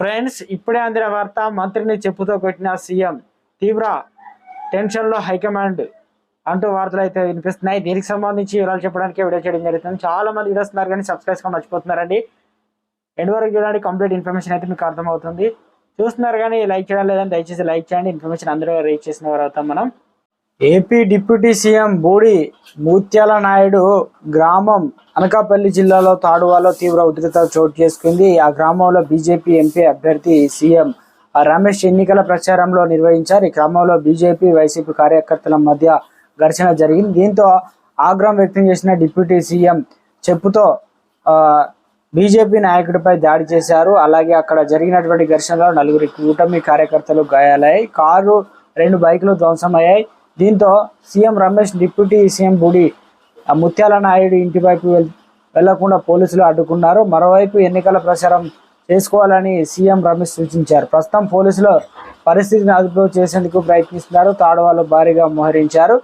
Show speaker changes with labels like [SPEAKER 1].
[SPEAKER 1] Friends, ఇప్పుడే అందిన వార్త. మంత్రిని చెప్పుతో కొట్టిన సీఎం, తీవ్ర టెన్షన్లో హైకమాండ్ అంటూ వార్తలు అయితే వినిపిస్తున్నాయి. దీనికి సంబంధించి వివరాలు చెప్పడానికి వీడియో చేయడం జరుగుతుంది. చాలా మంది వీడియోస్తున్నారు కానీ సబ్స్క్రైబ్ మర్చిపోతున్నారండి. ఎండ్ వరకు చూడండి, కంప్లీట్ ఇన్ఫర్మేషన్ అయితే మీకు అర్థమవుతుంది. చూస్తున్నారు కానీ లైక్ చేయడం లేదని దయచేసి లైక్ చేయండి. ఇన్ఫర్మేషన్ అందరూ రీచ్ చేసిన వారు అవుతాం మనం. ఏపీ డిప్యూటీ సీఎం బూడి ముత్యాల నాయుడు గ్రామం అనకాపల్లి జిల్లాలో తాడువాలో తీవ్ర ఉధృత చోటు చేసుకుంది. ఆ గ్రామంలో బీజేపీ ఎంపీ అభ్యర్థి సీఎం రమేష్ ఎన్నికల ప్రచారంలో నిర్వహించారు. ఈ క్రమంలో బీజేపీ వైసీపీ కార్యకర్తల మధ్య ఘర్షణ జరిగింది. దీంతో ఆగ్రహం వ్యక్తం చేసిన డిప్యూటీ సీఎం చెప్పుతో బీజేపీ నాయకుడిపై దాడి చేశారు. అలాగే అక్కడ జరిగినటువంటి ఘర్షణలో నలుగురి కూటమి కార్యకర్తలు గాయాలయ్యాయి. కారు, 2 బైకులు ధ్వంసమయ్యాయి. దీంతో CM Ramesh deputy CM Budi ముత్యాల నాయుడు ఇంటి వైపు వెళ్లకుండా పోలీసులు అడ్డుకున్నారు. మరోవైపు ఎన్నికల ప్రచారం చేసుకోవాలని సీఎం రమేష్ సూచించారు. ప్రస్తుతం పోలీసులు పరిస్థితిని అదుపు చేసేందుకు ప్రయత్నిస్తున్నారు. తాడువాలు భారీగా మోహరించారు.